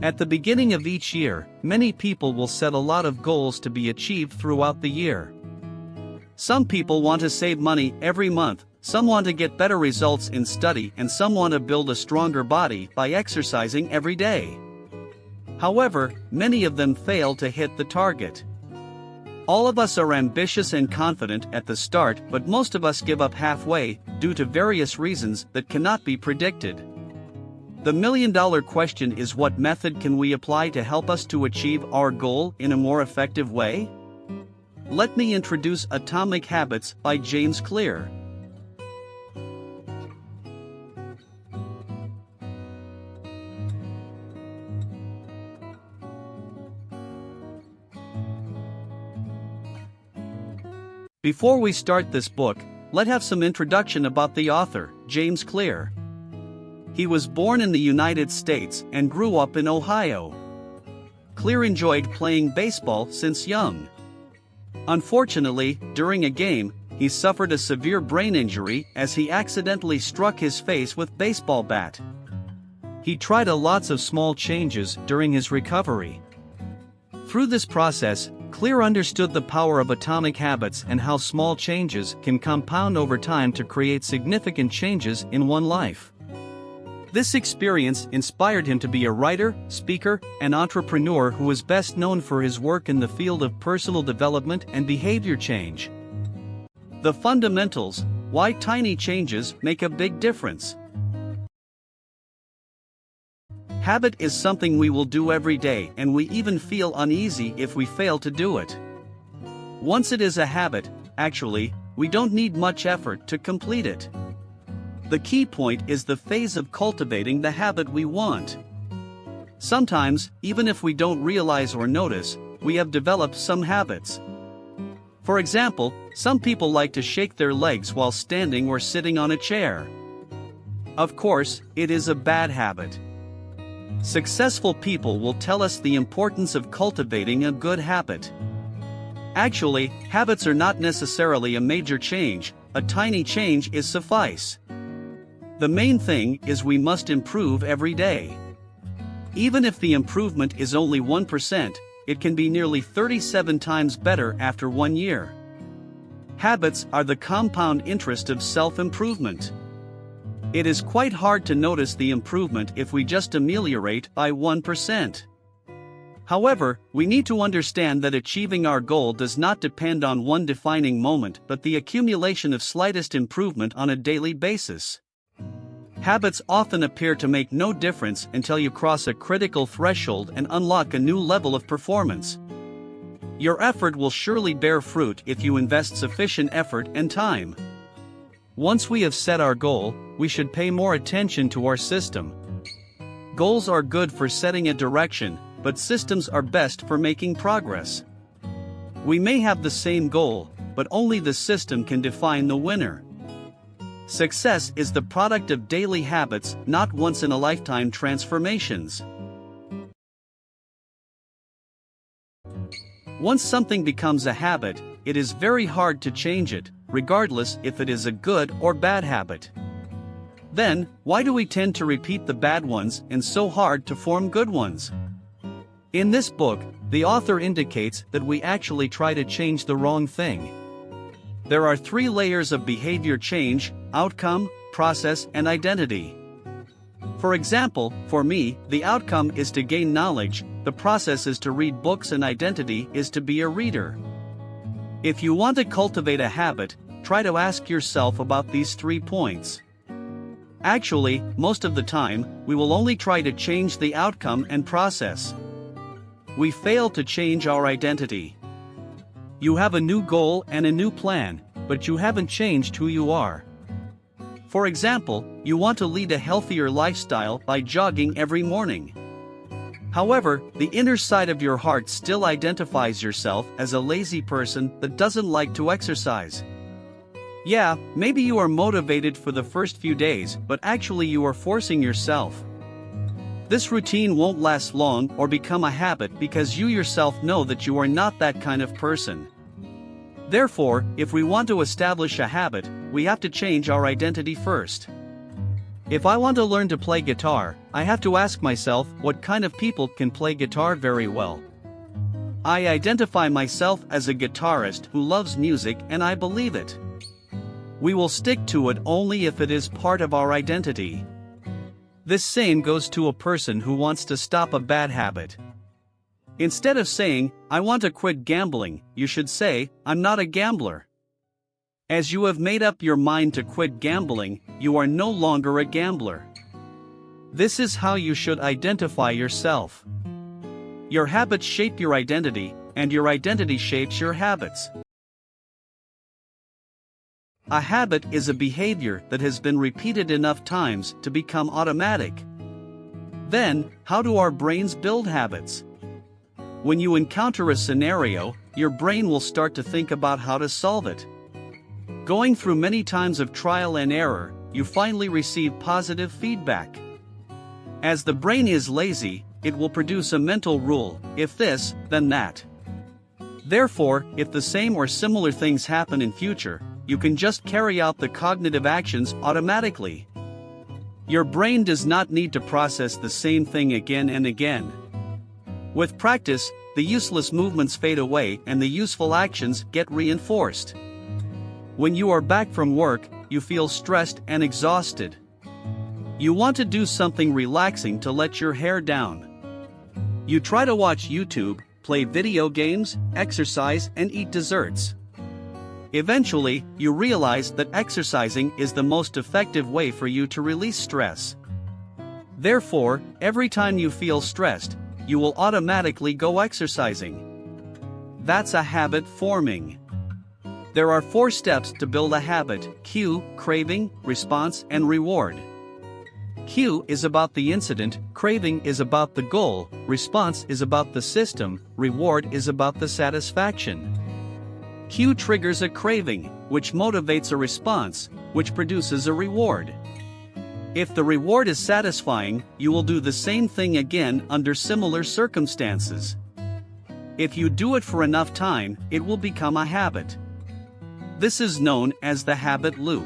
At the beginning of each year, many people will set a lot of goals to be achieved throughout the year. Some people want to save money every month, some want to get better results in study, and some want to build a stronger body by exercising every day. However, many of them fail to hit the target. All of us are ambitious and confident at the start, but most of us give up halfway, due to various reasons that cannot be predicted. The million-dollar question is, what method can we apply to help us to achieve our goal in a more effective way? Let me introduce Atomic Habits by James Clear. Before we start this book, let's have some introduction about the author, James Clear. He was born in the United States and grew up in Ohio. Clear enjoyed playing baseball since young. Unfortunately, during a game, he suffered a severe brain injury as he accidentally struck his face with a baseball bat. He tried lots of small changes during his recovery. Through this process, Clear understood the power of atomic habits and how small changes can compound over time to create significant changes in one's life. This experience inspired him to be a writer, speaker, and entrepreneur who is best known for his work in the field of personal development and behavior change. The fundamentals: why tiny changes make a big difference. Habit is something we will do every day, and we even feel uneasy if we fail to do it. Once it is a habit, actually, we don't need much effort to complete it. The key point is the phase of cultivating the habit we want. Sometimes, even if we don't realize or notice, we have developed some habits. For example, some people like to shake their legs while standing or sitting on a chair. Of course, it is a bad habit. Successful people will tell us the importance of cultivating a good habit. Actually, habits are not necessarily a major change, a tiny change is suffice. The main thing is we must improve every day. Even if the improvement is only 1%, it can be nearly 37 times better after 1 year. Habits are the compound interest of self-improvement. It is quite hard to notice the improvement if we just ameliorate by 1%. However, we need to understand that achieving our goal does not depend on one defining moment but the accumulation of slightest improvement on a daily basis. Habits often appear to make no difference until you cross a critical threshold and unlock a new level of performance. Your effort will surely bear fruit if you invest sufficient effort and time. Once we have set our goal, we should pay more attention to our system. Goals are good for setting a direction, but systems are best for making progress. We may have the same goal, but only the system can define the winner. Success is the product of daily habits, not once-in-a-lifetime transformations. Once something becomes a habit, it is very hard to change it, regardless if it is a good or bad habit. Then, why do we tend to repeat the bad ones and so hard to form good ones? In this book, the author indicates that we actually try to change the wrong thing. There are 3 layers of behavior change: outcome, process, and identity. For example, for me, the outcome is to gain knowledge, the process is to read books, and identity is to be a reader. If you want to cultivate a habit, try to ask yourself about these 3 points. Actually, most of the time, we will only try to change the outcome and process. We fail to change our identity. You have a new goal and a new plan, but you haven't changed who you are. For example, you want to lead a healthier lifestyle by jogging every morning. However, the inner side of your heart still identifies yourself as a lazy person that doesn't like to exercise. Yeah, maybe you are motivated for the first few days, but actually you are forcing yourself. This routine won't last long or become a habit because you yourself know that you are not that kind of person. Therefore, if we want to establish a habit, we have to change our identity first. If I want to learn to play guitar, I have to ask myself what kind of people can play guitar very well. I identify myself as a guitarist who loves music and I believe it. We will stick to it only if it is part of our identity. This same goes to a person who wants to stop a bad habit. Instead of saying, I want to quit gambling, you should say, I'm not a gambler. As you have made up your mind to quit gambling, you are no longer a gambler. This is how you should identify yourself. Your habits shape your identity, and your identity shapes your habits. A habit is a behavior that has been repeated enough times to become automatic. Then, how do our brains build habits? When you encounter a scenario, your brain will start to think about how to solve it. Going through many times of trial and error, you finally receive positive feedback. As the brain is lazy, it will produce a mental rule, if this, then that. Therefore, if the same or similar things happen in future, you can just carry out the cognitive actions automatically. Your brain does not need to process the same thing again and again. With practice, the useless movements fade away and the useful actions get reinforced. When you are back from work, you feel stressed and exhausted. You want to do something relaxing to let your hair down. You try to watch YouTube, play video games, exercise, and eat desserts. Eventually, you realize that exercising is the most effective way for you to release stress. Therefore, every time you feel stressed, you will automatically go exercising. That's a habit forming. There are 4 steps to build a habit: cue, craving, response, and reward. Cue is about the incident, craving is about the goal, response is about the system, reward is about the satisfaction. Cue triggers a craving, which motivates a response, which produces a reward. If the reward is satisfying, you will do the same thing again under similar circumstances. If you do it for enough time, it will become a habit. This is known as the habit loop.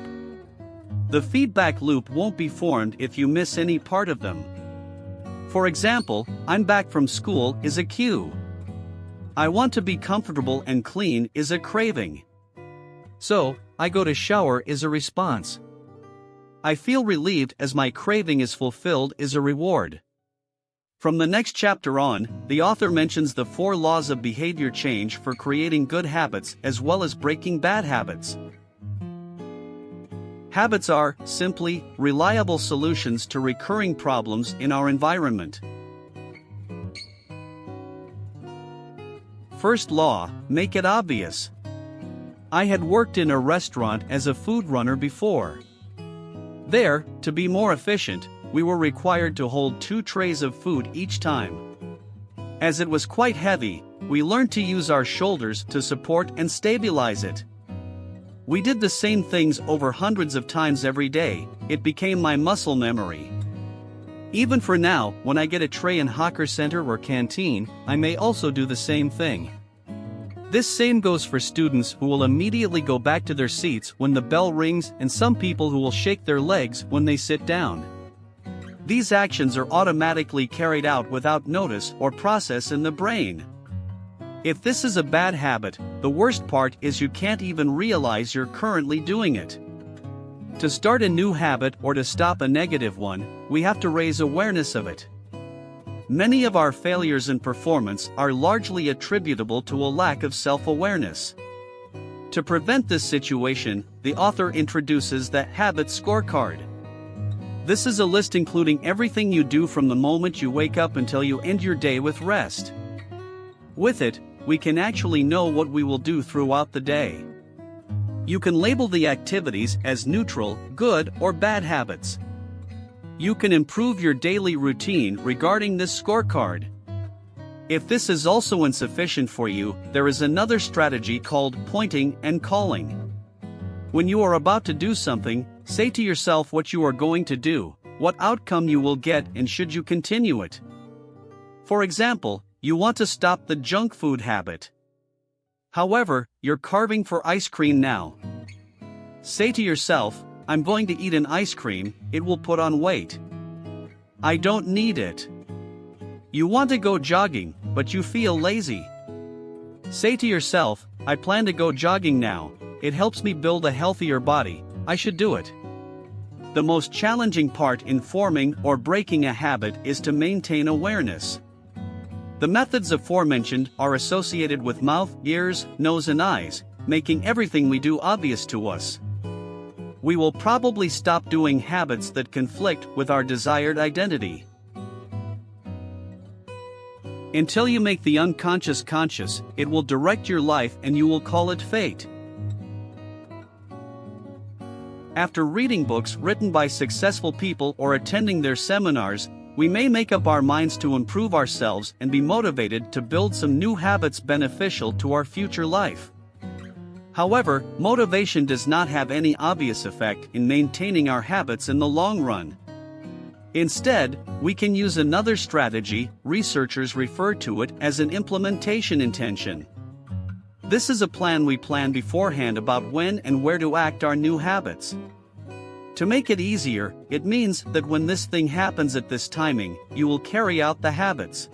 The feedback loop won't be formed if you miss any part of them. For example, I'm back from school is a cue. I want to be comfortable and clean is a craving. So, I go to shower is a response. I feel relieved as my craving is fulfilled is a reward. From the next chapter on, the author mentions the 4 laws of behavior change for creating good habits as well as breaking bad habits. Habits are, simply, reliable solutions to recurring problems in our environment. First law, make it obvious. I had worked in a restaurant as a food runner before. There, to be more efficient, we were required to hold 2 trays of food each time. As it was quite heavy, we learned to use our shoulders to support and stabilize it. We did the same things over hundreds of times every day, it became my muscle memory. Even for now, when I get a tray in hawker center or canteen, I may also do the same thing. This same goes for students who will immediately go back to their seats when the bell rings and some people who will shake their legs when they sit down. These actions are automatically carried out without notice or process in the brain. If this is a bad habit, the worst part is you can't even realize you're currently doing it. To start a new habit or to stop a negative one, we have to raise awareness of it. Many of our failures in performance are largely attributable to a lack of self-awareness. To prevent this situation, the author introduces the Habit Scorecard. This is a list including everything you do from the moment you wake up until you end your day with rest. With it, we can actually know what we will do throughout the day. You can label the activities as neutral, good, or bad habits. You can improve your daily routine regarding this scorecard. If this is also insufficient for you, there is another strategy called pointing and calling. When you are about to do something, say to yourself what you are going to do, what outcome you will get, and should you continue it. For example, you want to stop the junk food habit. However, you're carving for ice cream now. Say to yourself, I'm going to eat an ice cream, it will put on weight. I don't need it. You want to go jogging, but you feel lazy. Say to yourself, I plan to go jogging now, it helps me build a healthier body, I should do it. The most challenging part in forming or breaking a habit is to maintain awareness. The methods aforementioned are associated with mouth, ears, nose and eyes, making everything we do obvious to us. We will probably stop doing habits that conflict with our desired identity. Until you make the unconscious conscious, it will direct your life and you will call it fate. After reading books written by successful people or attending their seminars, we may make up our minds to improve ourselves and be motivated to build some new habits beneficial to our future life. However, motivation does not have any obvious effect in maintaining our habits in the long run. Instead, we can use another strategy. Researchers refer to it as an implementation intention. This is a plan we plan beforehand about when and where to act our new habits. To make it easier, it means that when this thing happens at this timing, you will carry out the habits.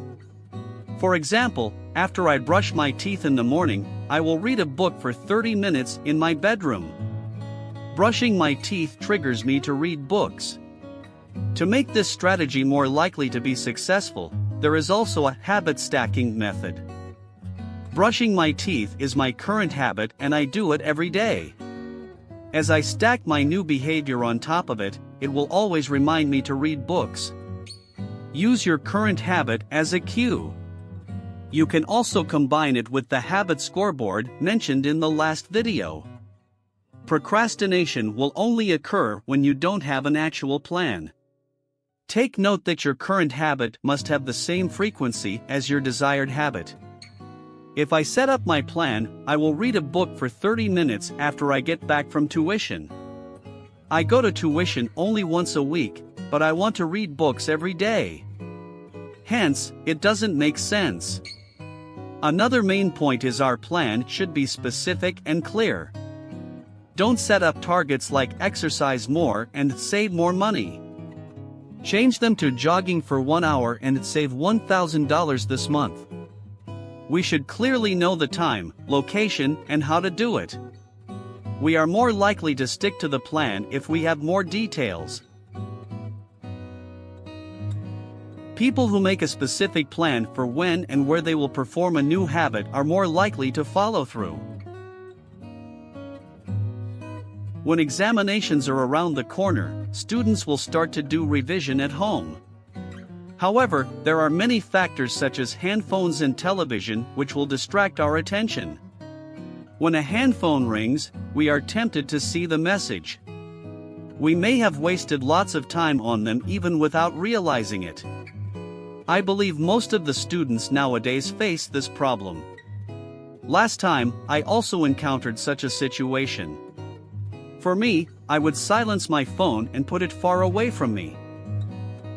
For example, after I brush my teeth in the morning, I will read a book for 30 minutes in my bedroom. Brushing my teeth triggers me to read books. To make this strategy more likely to be successful, there is also a habit stacking method. Brushing my teeth is my current habit and I do it every day. As I stack my new behavior on top of it, it will always remind me to read books. Use your current habit as a cue. You can also combine it with the habit scoreboard mentioned in the last video. Procrastination will only occur when you don't have an actual plan. Take note that your current habit must have the same frequency as your desired habit. If I set up my plan, I will read a book for 30 minutes after I get back from tuition. I go to tuition only once a week, but I want to read books every day. Hence, it doesn't make sense. Another main point is our plan should be specific and clear. Don't set up targets like exercise more and save more money. Change them to jogging for 1 hour and save $1,000 this month. We should clearly know the time, location, and how to do it. We are more likely to stick to the plan if we have more details. People who make a specific plan for when and where they will perform a new habit are more likely to follow through. When examinations are around the corner, students will start to do revision at home. However, there are many factors such as handphones and television which will distract our attention. When a handphone rings, we are tempted to see the message. We may have wasted lots of time on them even without realizing it. I believe most of the students nowadays face this problem. Last time, I also encountered such a situation. For me, I would silence my phone and put it far away from me.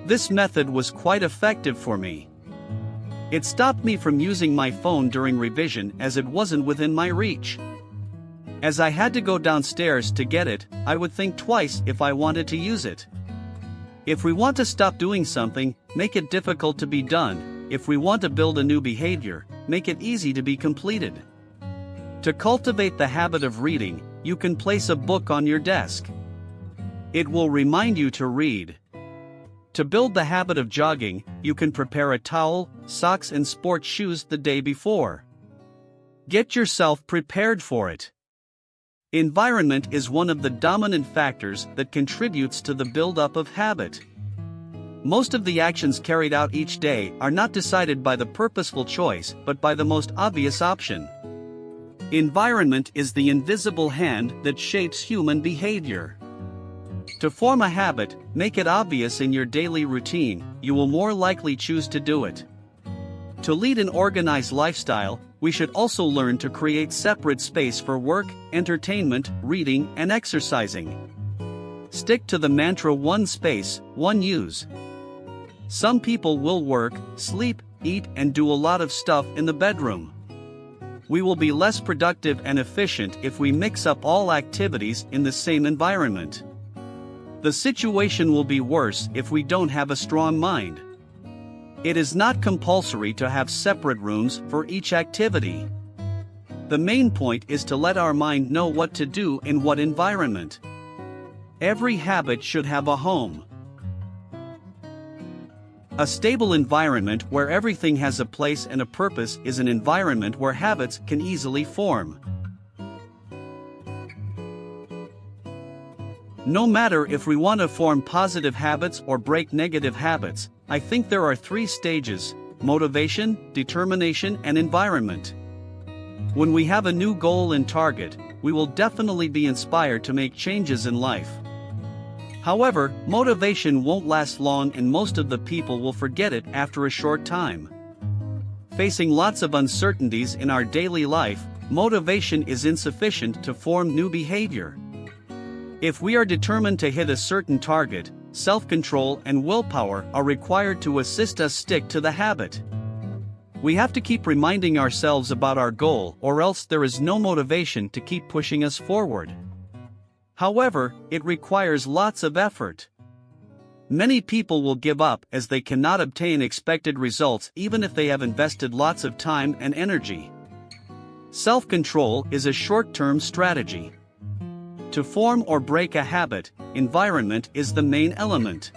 This method was quite effective for me. It stopped me from using my phone during revision as it wasn't within my reach. As I had to go downstairs to get it, I would think twice if I wanted to use it. If we want to stop doing something, make it difficult to be done. If we want to build a new behavior, make it easy to be completed. To cultivate the habit of reading, you can place a book on your desk. It will remind you to read. To build the habit of jogging, you can prepare a towel, socks and sports shoes the day before. Get yourself prepared for it. Environment is one of the dominant factors that contributes to the buildup of habit. Most of the actions carried out each day are not decided by the purposeful choice but by the most obvious option. Environment is the invisible hand that shapes human behavior. To form a habit, make it obvious in your daily routine, you will more likely choose to do it. To lead an organized lifestyle, we should also learn to create separate space for work, entertainment, reading, and exercising. Stick to the mantra one space, one use. Some people will work, sleep, eat, and do a lot of stuff in the bedroom. We will be less productive and efficient if we mix up all activities in the same environment. The situation will be worse if we don't have a strong mind. It is not compulsory to have separate rooms for each activity. The main point is to let our mind know what to do in what environment. Every habit should have a home. A stable environment where everything has a place and a purpose is an environment where habits can easily form. No matter if we want to form positive habits or break negative habits, I think there are 3 stages: motivation, determination, and environment. When we have a new goal and target, we will definitely be inspired to make changes in life. However, motivation won't last long and most of the people will forget it after a short time. Facing lots of uncertainties in our daily life, motivation is insufficient to form new behavior. If we are determined to hit a certain target, self-control and willpower are required to assist us stick to the habit. We have to keep reminding ourselves about our goal, or else there is no motivation to keep pushing us forward. However, it requires lots of effort. Many people will give up as they cannot obtain expected results even if they have invested lots of time and energy. Self-control is a short-term strategy. To form or break a habit, environment is the main element.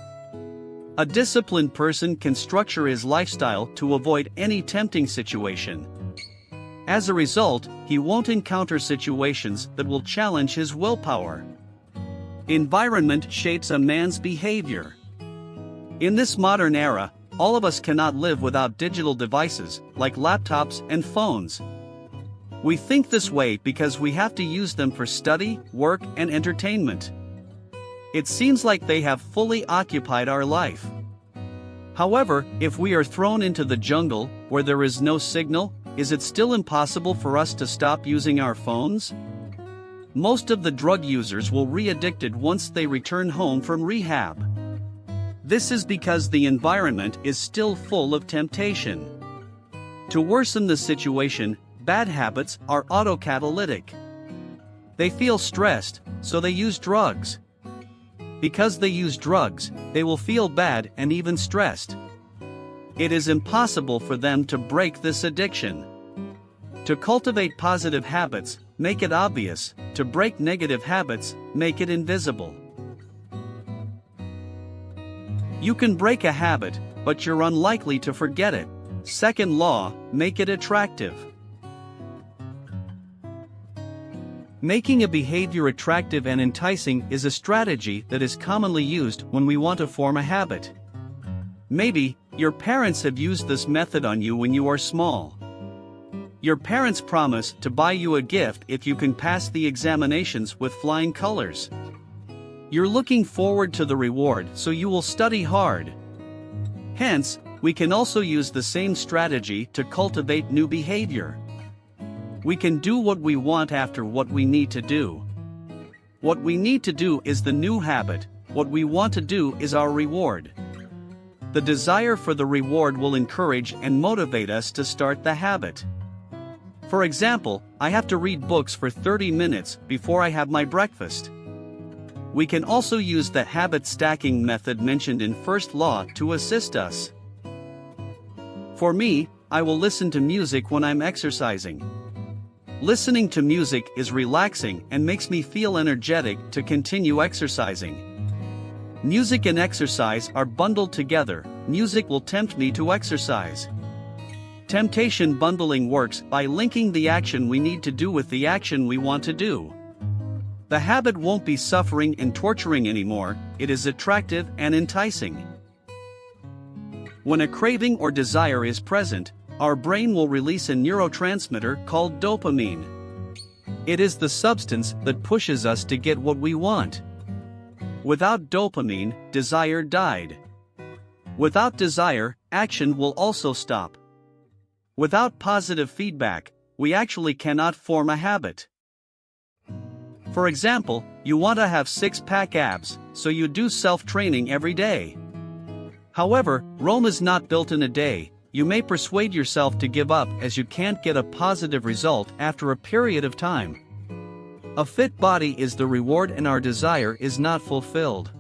A disciplined person can structure his lifestyle to avoid any tempting situation. As a result, he won't encounter situations that will challenge his willpower. Environment shapes a man's behavior. In this modern era, all of us cannot live without digital devices, like laptops and phones. We think this way because we have to use them for study, work, and entertainment. It seems like they have fully occupied our life. However, if we are thrown into the jungle, where there is no signal, is it still impossible for us to stop using our phones? Most of the drug users will re-addicted once they return home from rehab. This is because the environment is still full of temptation. To worsen the situation, bad habits are autocatalytic. They feel stressed, so they use drugs. Because they use drugs, they will feel bad and even stressed. It is impossible for them to break this addiction. To cultivate positive habits, make it obvious. To break negative habits, make it invisible. You can break a habit, but you're unlikely to forget it. Second law, make it attractive. Making a behavior attractive and enticing is a strategy that is commonly used when we want to form a habit. Maybe, your parents have used this method on you when you are small. Your parents promise to buy you a gift if you can pass the examinations with flying colors. You're looking forward to the reward, so you will study hard. Hence, we can also use the same strategy to cultivate new behavior. We can do what we want after what we need to do. What we need to do is the new habit, what we want to do is our reward. The desire for the reward will encourage and motivate us to start the habit. For example, I have to read books for 30 minutes before I have my breakfast. We can also use the habit stacking method mentioned in first law to assist us. For me, I will listen to music when I'm exercising. Listening to music is relaxing and makes me feel energetic to continue exercising. Music and exercise are bundled together. Music will tempt me to exercise. Temptation bundling works by linking the action we need to do with the action we want to do. The habit won't be suffering and torturing anymore, it is attractive and enticing. When a craving or desire is present, our brain will release a neurotransmitter called dopamine. It is the substance that pushes us to get what we want. Without dopamine, desire died. Without desire, action will also stop. Without positive feedback, we actually cannot form a habit. For example, you want to have six-pack abs, so you do self-training every day. However, Rome is not built in a day. You may persuade yourself to give up as you can't get a positive result after a period of time. A fit body is the reward and our desire is not fulfilled.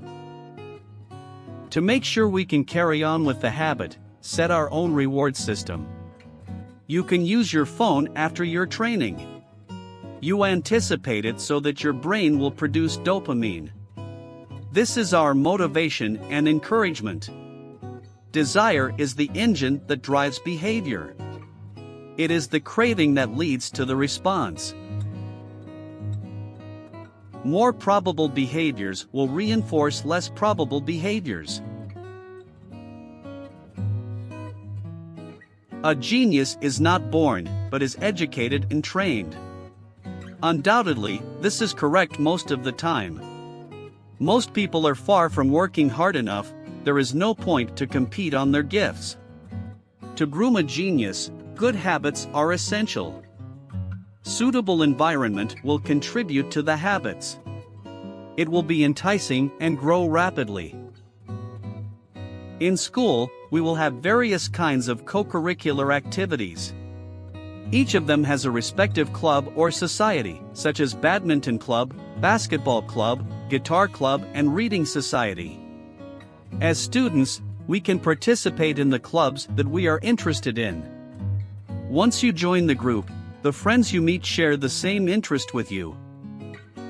To make sure we can carry on with the habit, set our own reward system. You can use your phone after your training. You anticipate it so that your brain will produce dopamine. This is our motivation and encouragement. Desire is the engine that drives behavior. It is the craving that leads to the response. More probable behaviors will reinforce less probable behaviors. A genius is not born, but is educated and trained. Undoubtedly, this is correct most of the time. Most people are far from working hard enough. There is no point to compete on their gifts. To groom a genius, good habits are essential. Suitable environment will contribute to the habits. It will be enticing and grow rapidly. In school, we will have various kinds of co-curricular activities. Each of them has a respective club or society, such as badminton club, basketball club, guitar club, and reading society. As students, we can participate in the clubs that we are interested in. Once you join the group, the friends you meet share the same interest with you.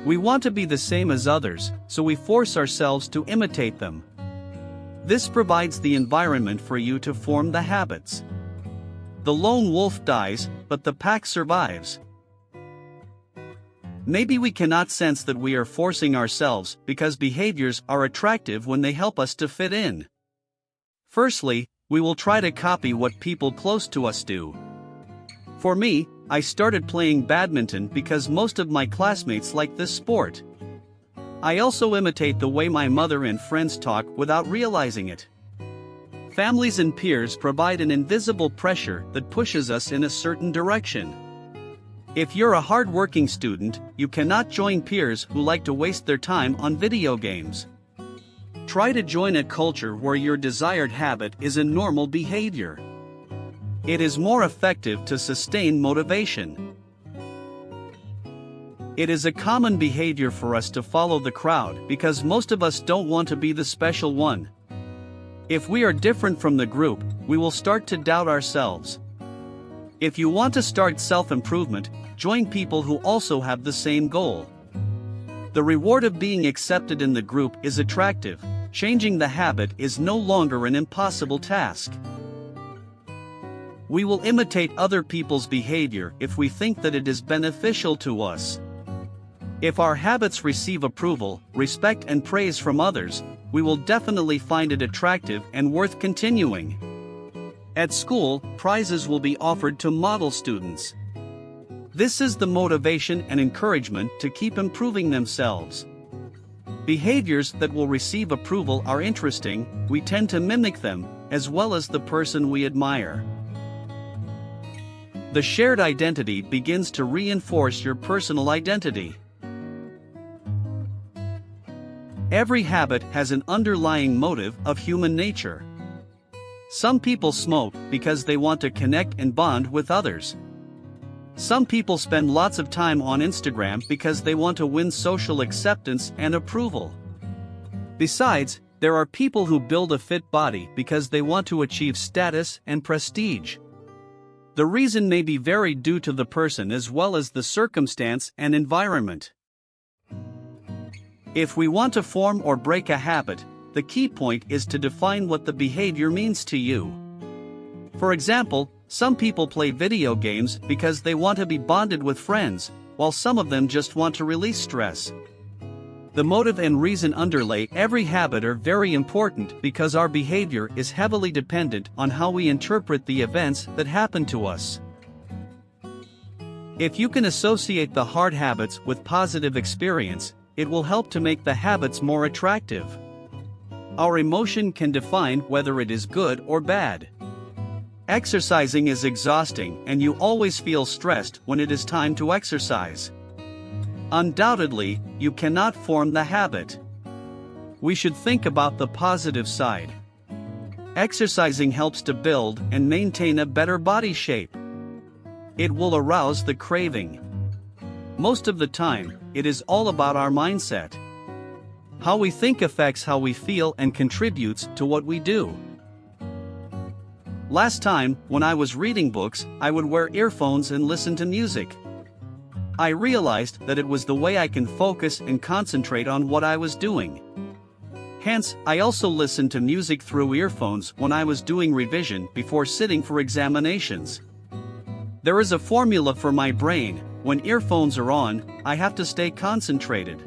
We want to be the same as others, so we force ourselves to imitate them. This provides the environment for you to form the habits. The lone wolf dies, but the pack survives. Maybe we cannot sense that we are forcing ourselves because behaviors are attractive when they help us to fit in. Firstly, we will try to copy what people close to us do. For me, I started playing badminton because most of my classmates like this sport. I also imitate the way my mother and friends talk without realizing it. Families and peers provide an invisible pressure that pushes us in a certain direction. If you're a hard-working student, you cannot join peers who like to waste their time on video games. Try to join a culture where your desired habit is a normal behavior. It is more effective to sustain motivation. It is a common behavior for us to follow the crowd because most of us don't want to be the special one. If we are different from the group, we will start to doubt ourselves. If you want to start self-improvement, join people who also have the same goal. The reward of being accepted in the group is attractive. Changing the habit is no longer an impossible task. We will imitate other people's behavior if we think that it is beneficial to us. If our habits receive approval, respect, and praise from others, we will definitely find it attractive and worth continuing. At school, prizes will be offered to model students. This is the motivation and encouragement to keep improving themselves. Behaviors that will receive approval are interesting. We tend to mimic them, as well as the person we admire. The shared identity begins to reinforce your personal identity. Every habit has an underlying motive of human nature. Some people smoke because they want to connect and bond with others. Some people spend lots of time on Instagram because they want to win social acceptance and approval. Besides, there are people who build a fit body because they want to achieve status and prestige. The reason may be varied due to the person as well as the circumstance and environment. If we want to form or break a habit, the key point is to define what the behavior means to you. For example, some people play video games because they want to be bonded with friends, while some of them just want to release stress. The motive and reason underlay every habit are very important because our behavior is heavily dependent on how we interpret the events that happen to us. If you can associate the hard habits with positive experience, it will help to make the habits more attractive. Our emotion can define whether it is good or bad. Exercising is exhausting and you always feel stressed when it is time to exercise. Undoubtedly, you cannot form the habit. We should think about the positive side. Exercising helps to build and maintain a better body shape. It will arouse the craving. Most of the time, it is all about our mindset. How we think affects how we feel and contributes to what we do. Last time, when I was reading books, I would wear earphones and listen to music. I realized that it was the way I can focus and concentrate on what I was doing. Hence, I also listened to music through earphones when I was doing revision before sitting for examinations. There is a formula for my brain: when earphones are on, I have to stay concentrated.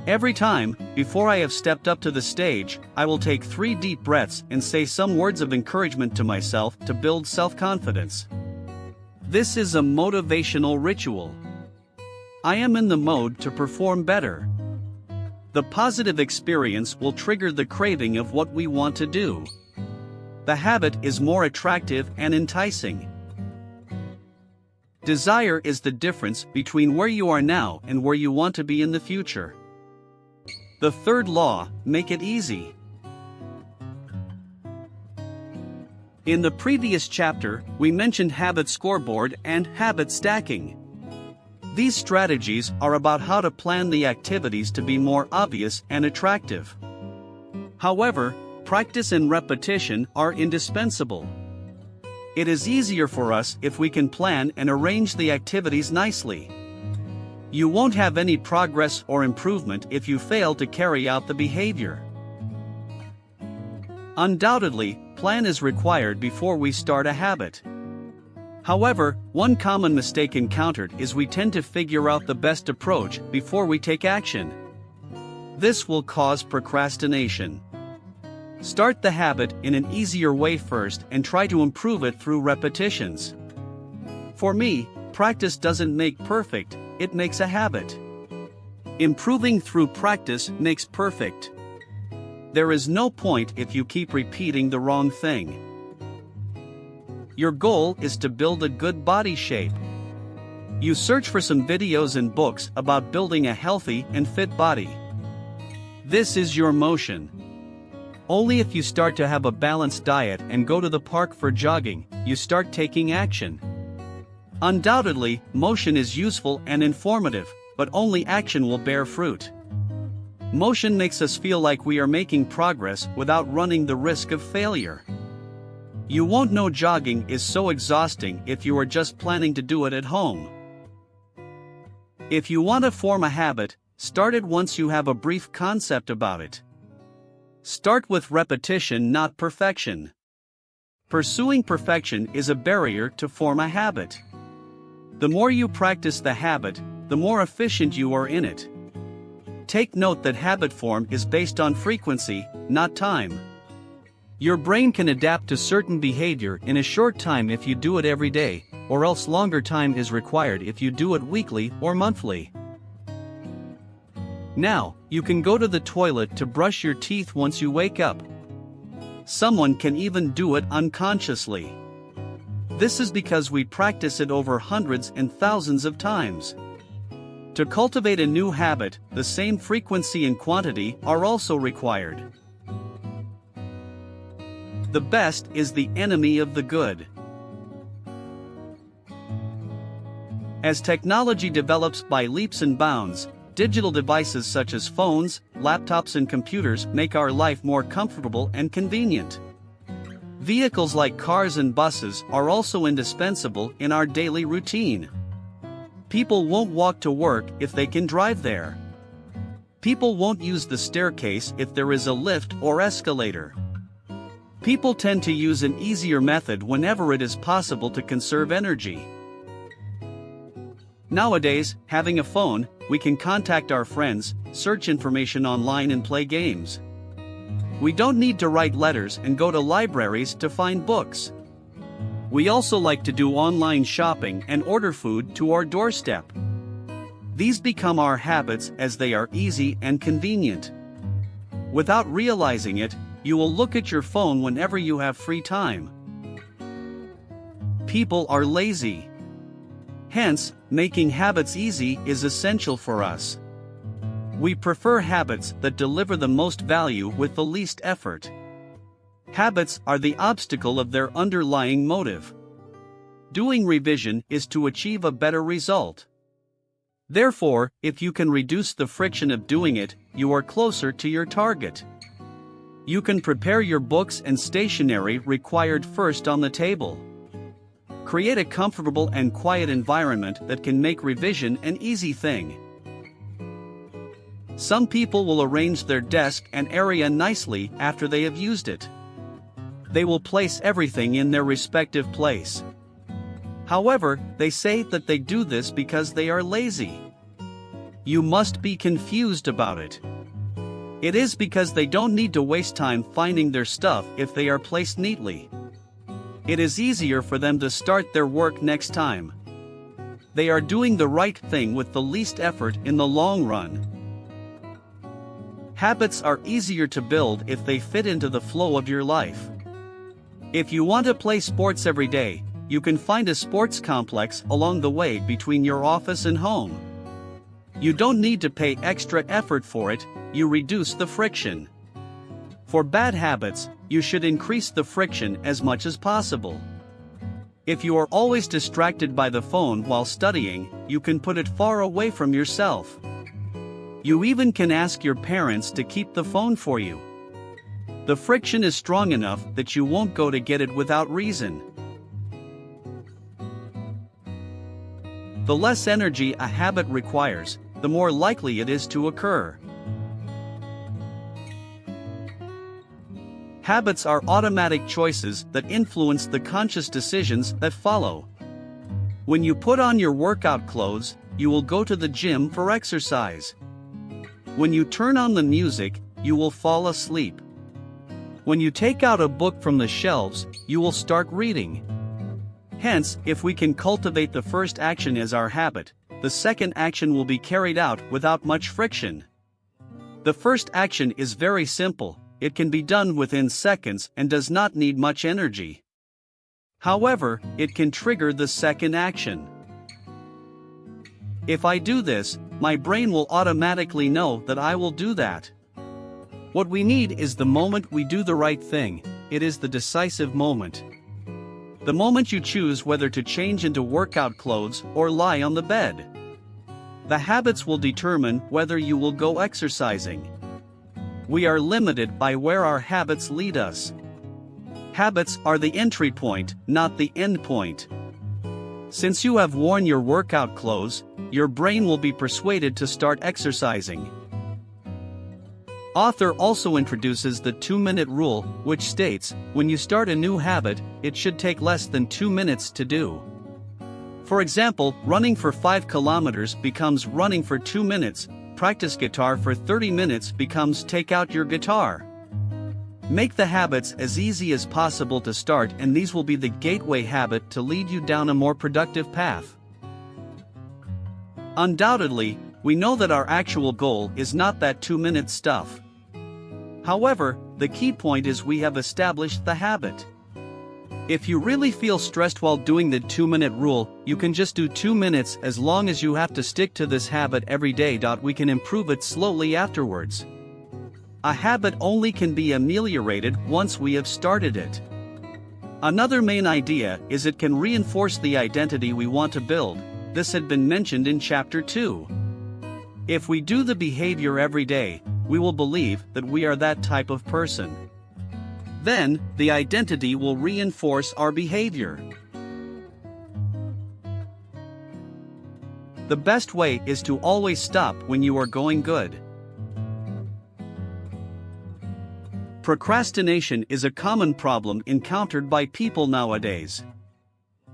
Every time, before I have stepped up to the stage, I will take 3 deep breaths and say some words of encouragement to myself to build self-confidence. This is a motivational ritual. I am in the mode to perform better. The positive experience will trigger the craving of what we want to do. The habit is more attractive and enticing. Desire is the difference between where you are now and where you want to be in the future. The third law: make it easy. In the previous chapter, we mentioned habit scoreboard and habit stacking. These strategies are about how to plan the activities to be more obvious and attractive. However, practice and repetition are indispensable. It is easier for us if we can plan and arrange the activities nicely. You won't have any progress or improvement if you fail to carry out the behavior. Undoubtedly, plan is required before we start a habit. However, one common mistake encountered is we tend to figure out the best approach before we take action. This will cause procrastination. Start the habit in an easier way first and try to improve it through repetitions. For me, practice doesn't make perfect, it makes a habit. Improving through practice makes perfect. There is no point if you keep repeating the wrong thing. Your goal is to build a good body shape. You search for some videos and books about building a healthy and fit body. This is your motion. Only if you start to have a balanced diet and go to the park for jogging, you start taking action. Undoubtedly, motion is useful and informative, but only action will bear fruit. Motion makes us feel like we are making progress without running the risk of failure. You won't know jogging is so exhausting if you are just planning to do it at home. If you want to form a habit, start it once you have a brief concept about it. Start with repetition, not perfection. Pursuing perfection is a barrier to form a habit. The more you practice the habit, the more efficient you are in it. Take note that habit form is based on frequency, not time. Your brain can adapt to certain behavior in a short time if you do it every day, or else longer time is required if you do it weekly or monthly. Now, you can go to the toilet to brush your teeth once you wake up. Someone can even do it unconsciously. This is because we practice it over hundreds and thousands of times. To cultivate a new habit, the same frequency and quantity are also required. The best is the enemy of the good. As technology develops by leaps and bounds, digital devices such as phones, laptops and computers make our life more comfortable and convenient. Vehicles like cars and buses are also indispensable in our daily routine. People won't walk to work if they can drive there. People won't use the staircase if there is a lift or escalator. People tend to use an easier method whenever it is possible to conserve energy. Nowadays, having a phone, we can contact our friends, search information online and play games. We don't need to write letters and go to libraries to find books. We also like to do online shopping and order food to our doorstep. These become our habits as they are easy and convenient. Without realizing it, you will look at your phone whenever you have free time. People are lazy. Hence, making habits easy is essential for us. We prefer habits that deliver the most value with the least effort. Habits are the obstacle of their underlying motive. Doing revision is to achieve a better result. Therefore, if you can reduce the friction of doing it, you are closer to your target. You can prepare your books and stationery required first on the table. Create a comfortable and quiet environment that can make revision an easy thing. Some people will arrange their desk and area nicely after they have used it. They will place everything in their respective place. However, they say that they do this because they are lazy. You must be confused about it. It is because they don't need to waste time finding their stuff if they are placed neatly. It is easier for them to start their work next time. They are doing the right thing with the least effort in the long run. Habits are easier to build if they fit into the flow of your life. If you want to play sports every day, you can find a sports complex along the way between your office and home. You don't need to pay extra effort for it, you reduce the friction. For bad habits, you should increase the friction as much as possible. If you are always distracted by the phone while studying, you can put it far away from yourself. You even can ask your parents to keep the phone for you. The friction is strong enough that you won't go to get it without reason. The less energy a habit requires, the more likely it is to occur. Habits are automatic choices that influence the conscious decisions that follow. When you put on your workout clothes, you will go to the gym for exercise. When you turn on the music, you will fall asleep. When you take out a book from the shelves, you will start reading. Hence, if we can cultivate the first action as our habit, the second action will be carried out without much friction. The first action is very simple. It can be done within seconds and does not need much energy. However, it can trigger the second action. If I do this, my brain will automatically know that I will do that. What we need is the moment we do the right thing. It is the decisive moment. The moment you choose whether to change into workout clothes or lie on the bed. The habits will determine whether you will go exercising. We are limited by where our habits lead us. Habits are the entry point, not the end point. Since you have worn your workout clothes, your brain will be persuaded to start exercising. Author also introduces the 2-minute rule, which states, when you start a new habit, it should take less than 2 minutes to do. For example, running for 5 kilometers becomes running for 2 minutes, practice guitar for 30 minutes becomes take out your guitar. Make the habits as easy as possible to start, and these will be the gateway habit to lead you down a more productive path. Undoubtedly, we know that our actual goal is not that 2-minute stuff. However, the key point is we have established the habit. If you really feel stressed while doing the 2-minute rule, you can just do 2 minutes as long as you have to stick to this habit every day. We can improve it slowly afterwards. A habit only can be ameliorated once we have started it. Another main idea is it can reinforce the identity we want to build. This had been mentioned in Chapter 2. If we do the behavior every day, we will believe that we are that type of person. Then, the identity will reinforce our behavior. The best way is to always stop when you are going good. Procrastination is a common problem encountered by people nowadays.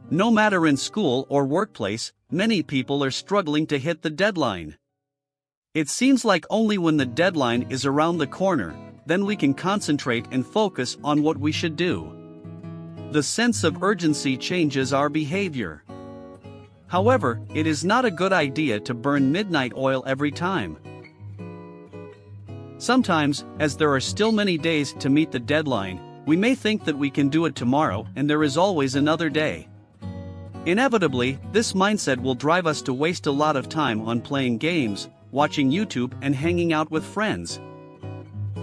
No matter in school or workplace, many people are struggling to hit the deadline. It seems like only when the deadline is around the corner, then we can concentrate and focus on what we should do. The sense of urgency changes our behavior. However, it is not a good idea to burn midnight oil every time. Sometimes, as there are still many days to meet the deadline, we may think that we can do it tomorrow and there is always another day. Inevitably, this mindset will drive us to waste a lot of time on playing games, watching YouTube, and hanging out with friends.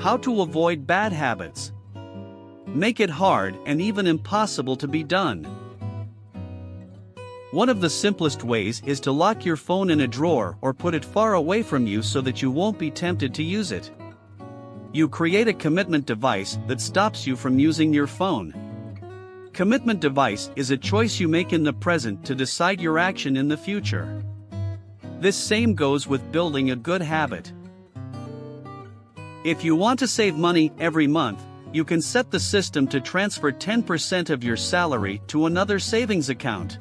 How to avoid bad habits? Make it hard and even impossible to be done. One of the simplest ways is to lock your phone in a drawer or put it far away from you so that you won't be tempted to use it. You create a commitment device that stops you from using your phone. Commitment device is a choice you make in the present to decide your action in the future. This same goes with building a good habit. If you want to save money every month, you can set the system to transfer 10% of your salary to another savings account.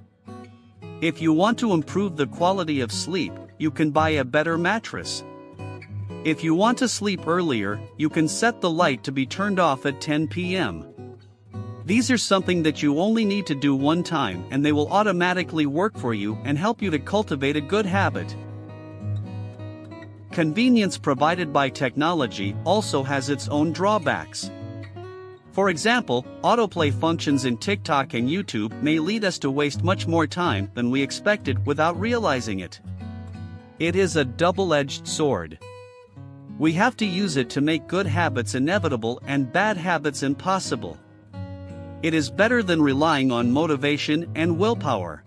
If you want to improve the quality of sleep, you can buy a better mattress. If you want to sleep earlier, you can set the light to be turned off at 10 p.m. These are something that you only need to do one time and they will automatically work for you and help you to cultivate a good habit. Convenience provided by technology also has its own drawbacks. For example, autoplay functions in TikTok and YouTube may lead us to waste much more time than we expected without realizing it. It is a double-edged sword. We have to use it to make good habits inevitable and bad habits impossible. It is better than relying on motivation and willpower.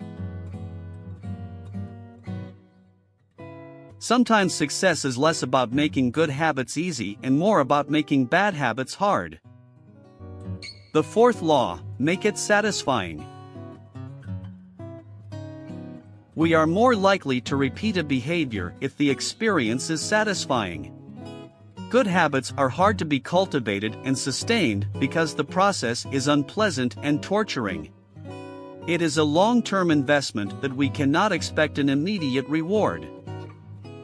Sometimes success is less about making good habits easy and more about making bad habits hard. The fourth law, make it satisfying. We are more likely to repeat a behavior if the experience is satisfying. Good habits are hard to be cultivated and sustained because the process is unpleasant and torturing. It is a long-term investment that we cannot expect an immediate reward.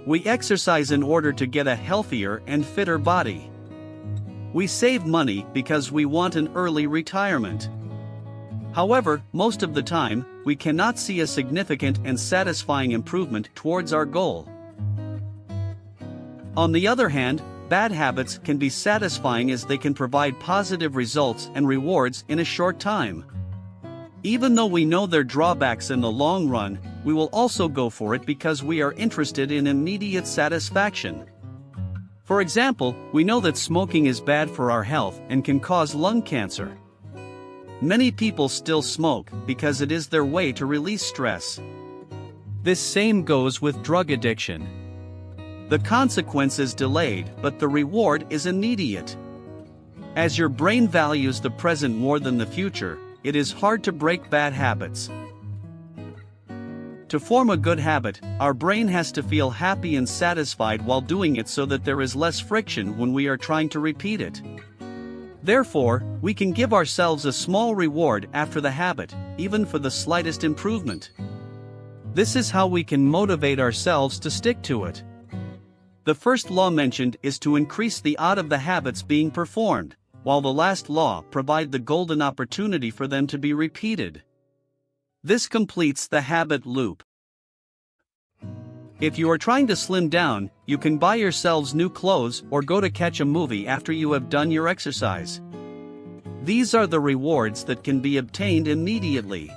We exercise in order to get a healthier and fitter body. We save money because we want an early retirement. However, most of the time, we cannot see a significant and satisfying improvement towards our goal. On the other hand, bad habits can be satisfying as they can provide positive results and rewards in a short time. Even though we know their drawbacks in the long run, we will also go for it because we are interested in immediate satisfaction. For example, we know that smoking is bad for our health and can cause lung cancer. Many people still smoke because it is their way to release stress. This same goes with drug addiction. The consequence is delayed, but the reward is immediate. As your brain values the present more than the future, it is hard to break bad habits. To form a good habit, our brain has to feel happy and satisfied while doing it so that there is less friction when we are trying to repeat it. Therefore, we can give ourselves a small reward after the habit, even for the slightest improvement. This is how we can motivate ourselves to stick to it. The first law mentioned is to increase the odds of the habits being performed, while the last law provides the golden opportunity for them to be repeated. This completes the habit loop. If you are trying to slim down, you can buy yourselves new clothes or go to catch a movie after you have done your exercise. These are the rewards that can be obtained immediately.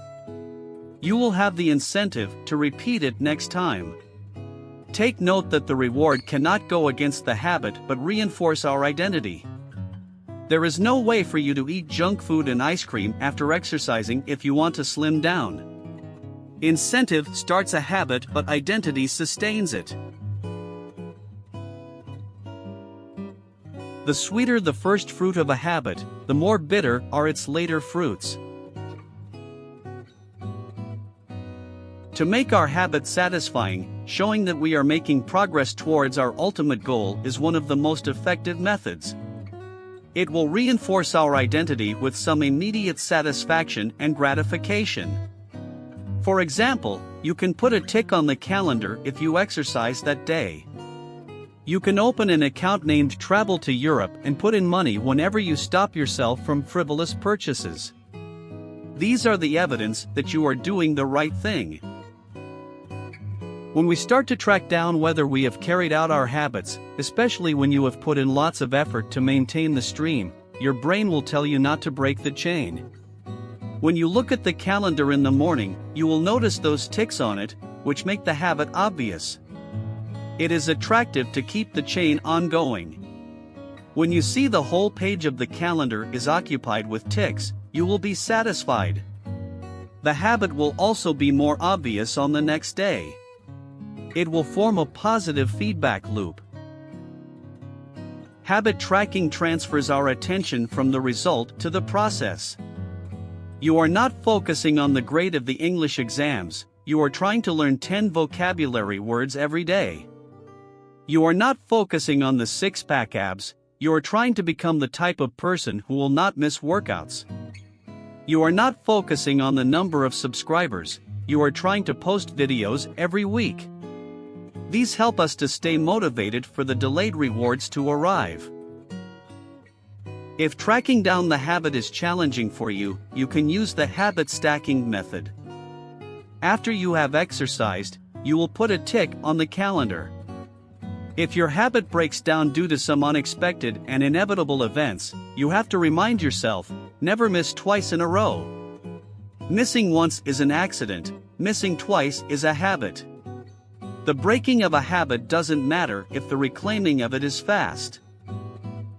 You will have the incentive to repeat it next time. Take note that the reward cannot go against the habit but reinforce our identity. There is no way for you to eat junk food and ice cream after exercising if you want to slim down. Incentive starts a habit but identity sustains it. The sweeter the first fruit of a habit, the more bitter are its later fruits. To make our habit satisfying, showing that we are making progress towards our ultimate goal is one of the most effective methods. It will reinforce our identity with some immediate satisfaction and gratification. For example, you can put a tick on the calendar if you exercise that day. You can open an account named Travel to Europe and put in money whenever you stop yourself from frivolous purchases. These are the evidence that you are doing the right thing. When we start to track down whether we have carried out our habits, especially when you have put in lots of effort to maintain the stream, your brain will tell you not to break the chain. When you look at the calendar in the morning, you will notice those ticks on it, which make the habit obvious. It is attractive to keep the chain ongoing. When you see the whole page of the calendar is occupied with ticks, you will be satisfied. the habit will also be more obvious on the next day. It will form a positive feedback loop. Habit tracking transfers our attention from the result to the process. You are not focusing on the grade of the English exams, you are trying to learn 10 vocabulary words every day. You are not focusing on the six-pack abs, you are trying to become the type of person who will not miss workouts. You are not focusing on the number of subscribers, you are trying to post videos every week. These help us to stay motivated for the delayed rewards to arrive. If tracking down the habit is challenging for you, you can use the habit stacking method. After you have exercised, you will put a tick on the calendar. If your habit breaks down due to some unexpected and inevitable events, you have to remind yourself, never miss twice in a row. Missing once is an accident, missing twice is a habit. The breaking of a habit doesn't matter if the reclaiming of it is fast.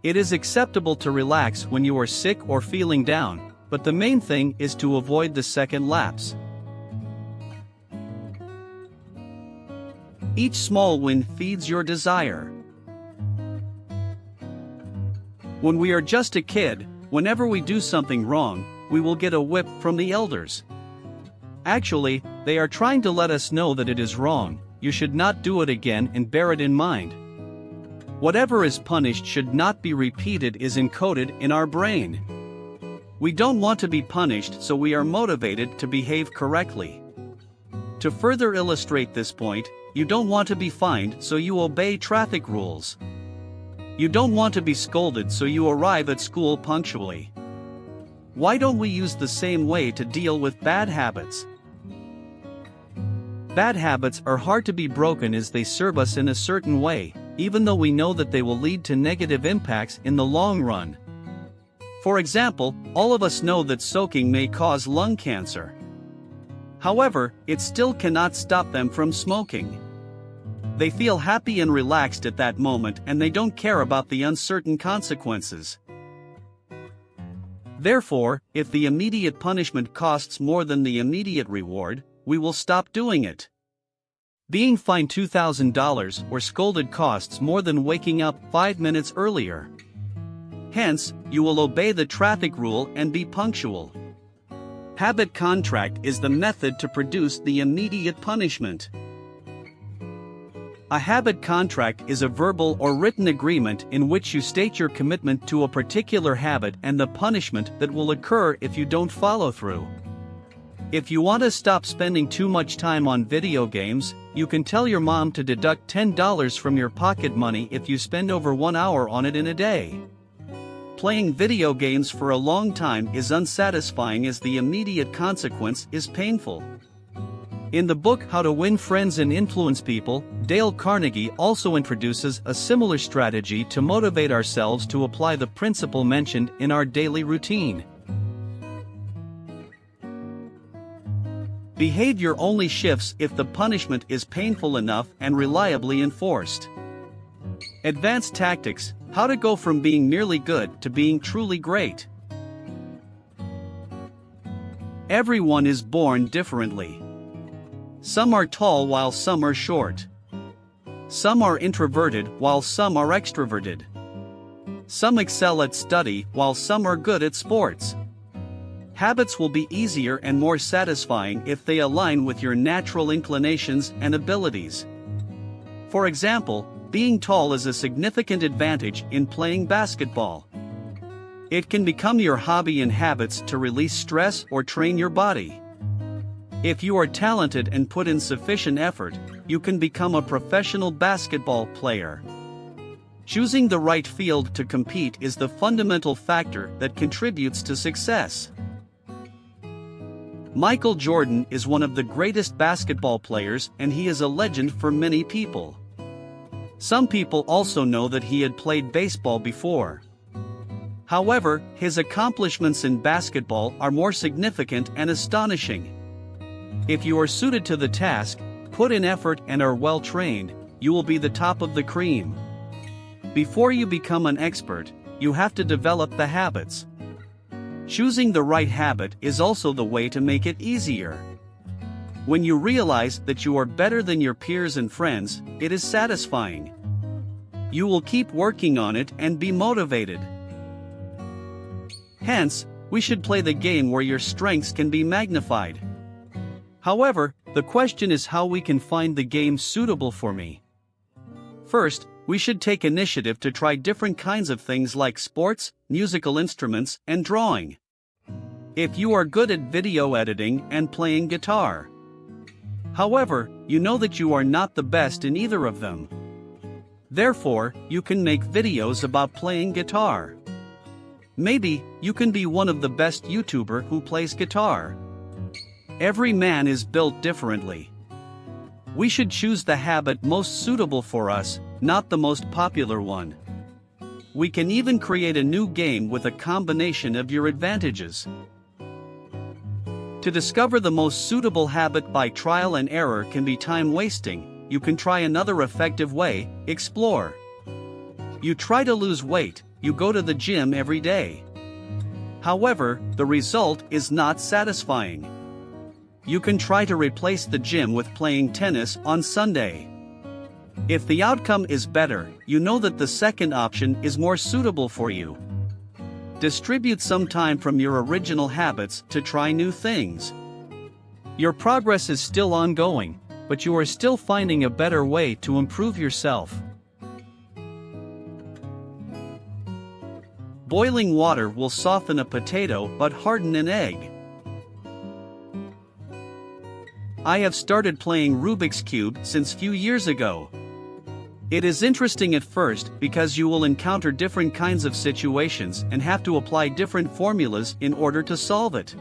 It is acceptable to relax when you are sick or feeling down, but the main thing is to avoid the second lapse. Each small win feeds your desire. When we are just a kid, whenever we do something wrong, we will get a whip from the elders. Actually, they are trying to let us know that it is wrong, you should not do it again and bear it in mind. Whatever is punished should not be repeated is encoded in our brain. We don't want to be punished, so we are motivated to behave correctly. To further illustrate this point, you don't want to be fined, so you obey traffic rules. You don't want to be scolded, so you arrive at school punctually. Why don't we use the same way to deal with bad habits? Bad habits are hard to be broken as they serve us in a certain way, even though we know that they will lead to negative impacts in the long run. For example, all of us know that soaking may cause lung cancer. However, it still cannot stop them from smoking. They feel happy and relaxed at that moment and they don't care about the uncertain consequences. Therefore, if the immediate punishment costs more than the immediate reward, we will stop doing it. Being fined $2,000 or scolded costs more than waking up 5 minutes earlier. Hence, you will obey the traffic rule and be punctual. Habit contract is the method to produce the immediate punishment. A habit contract is a verbal or written agreement in which you state your commitment to a particular habit and the punishment that will occur if you don't follow through. If you want to stop spending too much time on video games, you can tell your mom to deduct $10 from your pocket money if you spend over 1 hour on it in a day. Playing video games for a long time is unsatisfying as the immediate consequence is painful. In the book How to Win Friends and Influence People, Dale Carnegie also introduces a similar strategy to motivate ourselves to apply the principle mentioned in our daily routine. Behavior only shifts if the punishment is painful enough and reliably enforced. Advanced tactics: how to go from being merely good to being truly great. Everyone is born differently. Some are tall while some are short. Some are introverted while some are extroverted. Some excel at study while some are good at sports. Habits will be easier and more satisfying if they align with your natural inclinations and abilities. For example, being tall is a significant advantage in playing basketball. It can become your hobby and habits to release stress or train your body. If you are talented and put in sufficient effort, you can become a professional basketball player. Choosing the right field to compete is the fundamental factor that contributes to success. Michael Jordan is one of the greatest basketball players and he is a legend for many people. Some people also know that he had played baseball before. However, his accomplishments in basketball are more significant and astonishing. If you are suited to the task, put in effort and are well trained, you will be the top of the cream. Before you become an expert, you have to develop the habits. Choosing the right habit is also the way to make it easier. When you realize that you are better than your peers and friends, it is satisfying. You will keep working on it and be motivated. Hence, we should play the game where your strengths can be magnified. However, the question is how we can find the game suitable for me. First, we should take initiative to try different kinds of things like sports, musical instruments, and drawing. If you are good at video editing and playing guitar. However, you know that you are not the best in either of them. Therefore, you can make videos about playing guitar. Maybe, you can be one of the best YouTuber who plays guitar. Every man is built differently. We should choose the habit most suitable for us, not the most popular one. We can even create a new game with a combination of your advantages. To discover the most suitable habit by trial and error can be time-wasting. You can try another effective way: explore. You try to lose weight, you go to the gym every day. However, the result is not satisfying. You can try to replace the gym with playing tennis on Sunday. If the outcome is better, you know that the second option is more suitable for you. Distribute some time from your original habits to try new things. Your progress is still ongoing, but you are still finding a better way to improve yourself. Boiling water will soften a potato but harden an egg. I have started playing Rubik's Cube since few years ago. It is interesting at first because you will encounter different kinds of situations and have to apply different formulas in order to solve it.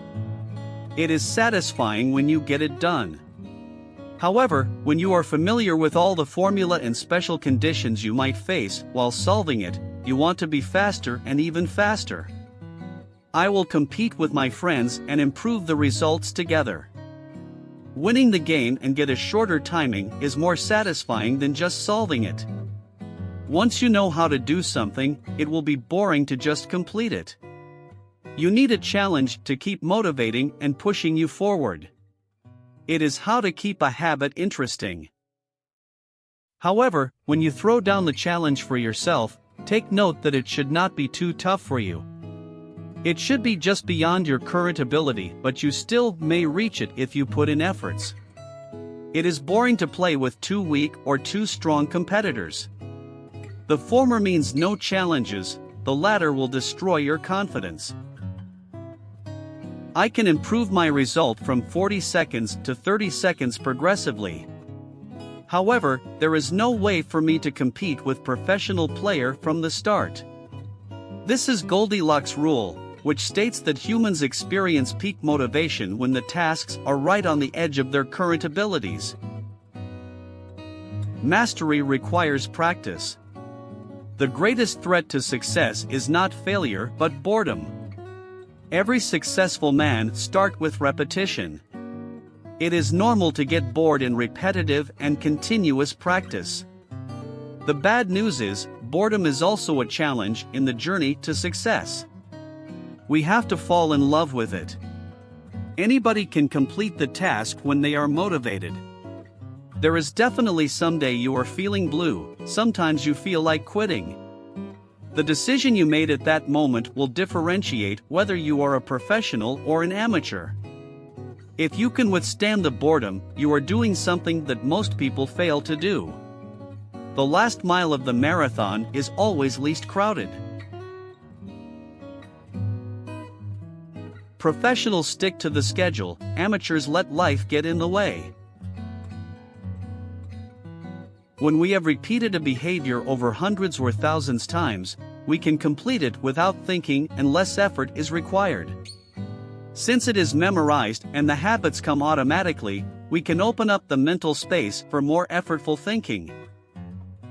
It is satisfying when you get it done. However, when you are familiar with all the formula and special conditions you might face while solving it, you want to be faster and even faster. I will compete with my friends and improve the results together. Winning the game and get a shorter timing is more satisfying than just solving it. Once you know how to do something, it will be boring to just complete it. You need a challenge to keep motivating and pushing you forward. It is how to keep a habit interesting. However, when you throw down the challenge for yourself, take note that it should not be too tough for you. It should be just beyond your current ability, but you still may reach it if you put in efforts. It is boring to play with too weak or too strong competitors. The former means no challenges, the latter will destroy your confidence. I can improve my result from 40 seconds to 30 seconds progressively. However, there is no way for me to compete with professional player from the start. This is Goldilocks rule, which states that humans experience peak motivation when the tasks are right on the edge of their current abilities. Mastery requires practice. The greatest threat to success is not failure but boredom. Every successful man starts with repetition. It is normal to get bored in repetitive and continuous practice. The bad news is, boredom is also a challenge in the journey to success. We have to fall in love with it. Anybody can complete the task when they are motivated. There is definitely some day you are feeling blue, sometimes you feel like quitting. The decision you made at that moment will differentiate whether you are a professional or an amateur. If you can withstand the boredom, you are doing something that most people fail to do. The last mile of the marathon is always least crowded. Professionals stick to the schedule, amateurs let life get in the way. When we have repeated a behavior over hundreds or thousands times, we can complete it without thinking and less effort is required. Since it is memorized and the habits come automatically, we can open up the mental space for more effortful thinking.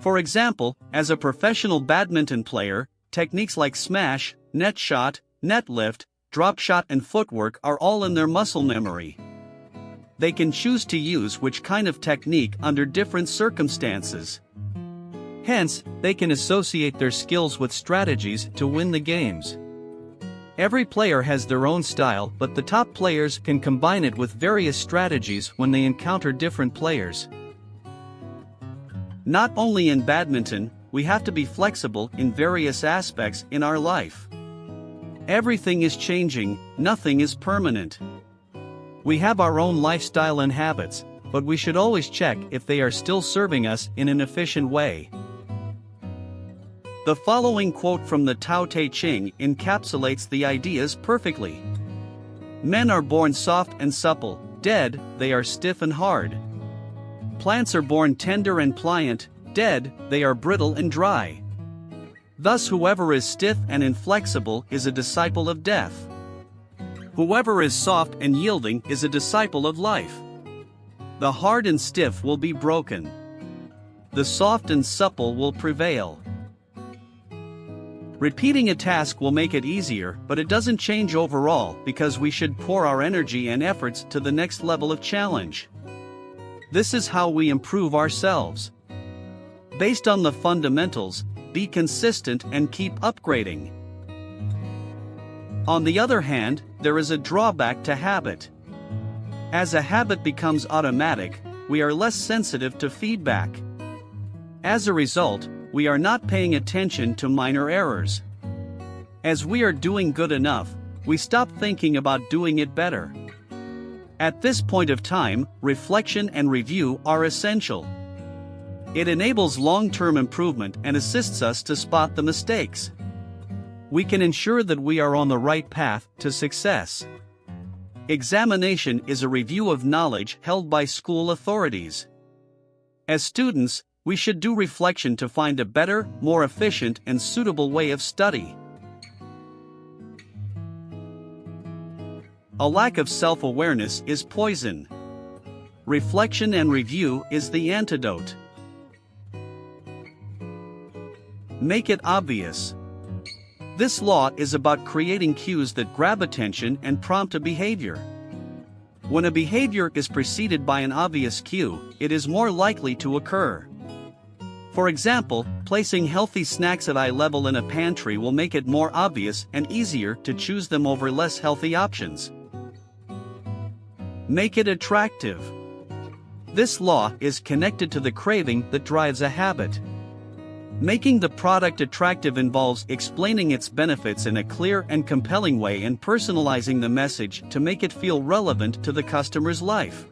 For example, as a professional badminton player, techniques like smash, net shot, net lift, drop shot and footwork are all in their muscle memory. They can choose to use which kind of technique under different circumstances. Hence, they can associate their skills with strategies to win the games. Every player has their own style, but the top players can combine it with various strategies when they encounter different players. Not only in badminton, we have to be flexible in various aspects in our life. Everything is changing, nothing is permanent. We have our own lifestyle and habits, but we should always check if they are still serving us in an efficient way. The following quote from the Tao Te Ching encapsulates the ideas perfectly. Men are born soft and supple, dead, they are stiff and hard. Plants are born tender and pliant, dead, they are brittle and dry. Thus whoever is stiff and inflexible is a disciple of death. Whoever is soft and yielding is a disciple of life. The hard and stiff will be broken. The soft and supple will prevail. Repeating a task will make it easier, but it doesn't change overall because we should pour our energy and efforts to the next level of challenge. This is how we improve ourselves. Based on the fundamentals, be consistent and keep upgrading. On the other hand, there is a drawback to habit. As a habit becomes automatic, we are less sensitive to feedback. As a result, we are not paying attention to minor errors. As we are doing good enough, we stop thinking about doing it better. At this point of time, reflection and review are essential. It enables long-term improvement and assists us to spot the mistakes. We can ensure that we are on the right path to success. Examination is a review of knowledge held by school authorities. As students, we should do reflection to find a better, more efficient and suitable way of study. A lack of self-awareness is poison. Reflection and review is the antidote. Make it obvious. This law is about creating cues that grab attention and prompt a behavior. When a behavior is preceded by an obvious cue, it is more likely to occur. For example, placing healthy snacks at eye level in a pantry will make it more obvious and easier to choose them over less healthy options. Make it attractive. This law is connected to the craving that drives a habit. Making the product attractive involves explaining its benefits in a clear and compelling way and personalizing the message to make it feel relevant to the customer's life.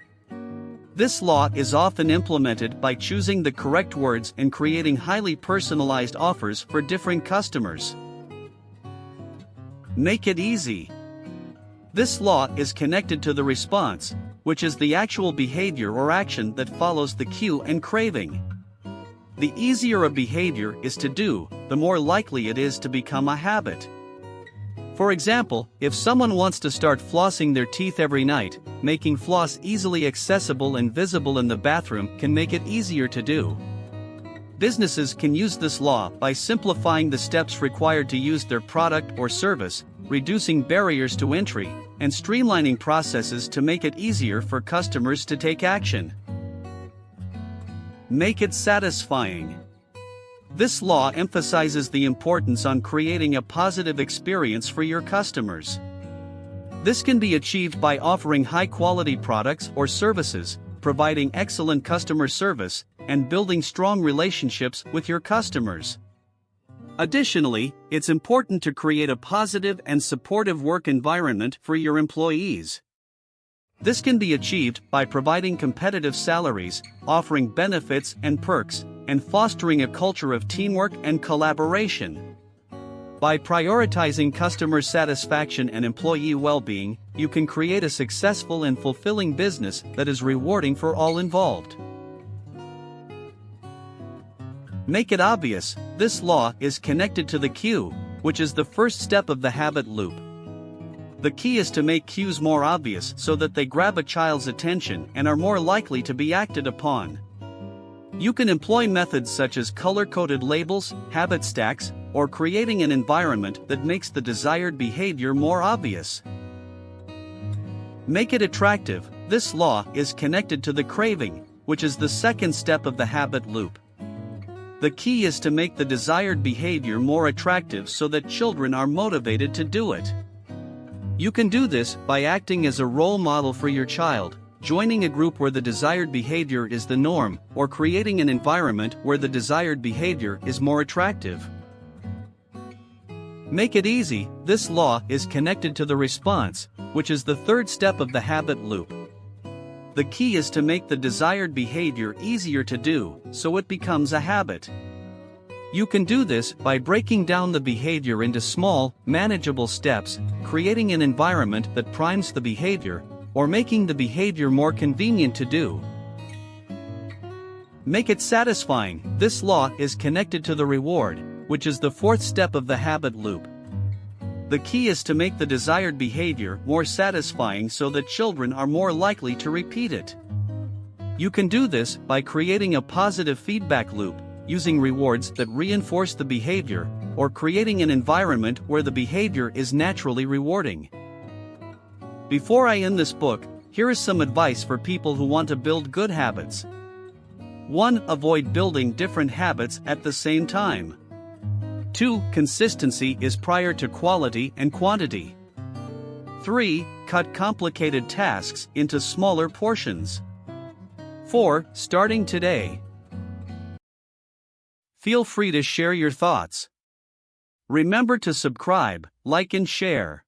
This law is often implemented by choosing the correct words and creating highly personalized offers for different customers. Make it easy. This law is connected to the response, which is the actual behavior or action that follows the cue and craving. The easier a behavior is to do, the more likely it is to become a habit. For example, if someone wants to start flossing their teeth every night, making floss easily accessible and visible in the bathroom can make it easier to do. Businesses can use this law by simplifying the steps required to use their product or service, reducing barriers to entry, and streamlining processes to make it easier for customers to take action. Make it satisfying. This law emphasizes the importance on creating a positive experience for your customers. This can be achieved by offering high-quality products or services, providing excellent customer service, and building strong relationships with your customers. Additionally, it's important to create a positive and supportive work environment for your employees. This can be achieved by providing competitive salaries, offering benefits and perks, and fostering a culture of teamwork and collaboration. By prioritizing customer satisfaction and employee well-being, you can create a successful and fulfilling business that is rewarding for all involved. Make it obvious. This law is connected to the cue, which is the first step of the habit loop. The key is to make cues more obvious so that they grab a child's attention and are more likely to be acted upon. You can employ methods such as color-coded labels, habit stacks, or creating an environment that makes the desired behavior more obvious. Make it attractive. This law is connected to the craving, which is the second step of the habit loop. The key is to make the desired behavior more attractive so that children are motivated to do it. You can do this by acting as a role model for your child, joining a group where the desired behavior is the norm, or creating an environment where the desired behavior is more attractive. Make it easy. This law is connected to the response, which is the third step of the habit loop. The key is to make the desired behavior easier to do, so it becomes a habit. You can do this by breaking down the behavior into small, manageable steps, creating an environment that primes the behavior, or making the behavior more convenient to do. Make it satisfying. This law is connected to the reward, which is the fourth step of the habit loop. The key is to make the desired behavior more satisfying so that children are more likely to repeat it. You can do this by creating a positive feedback loop, using rewards that reinforce the behavior, or creating an environment where the behavior is naturally rewarding. Before I end this book, here is some advice for people who want to build good habits. 1. Avoid building different habits at the same time. 2. Consistency is prior to quality and quantity. 3. Cut complicated tasks into smaller portions. 4. Starting today. Feel free to share your thoughts. Remember to subscribe, like and share.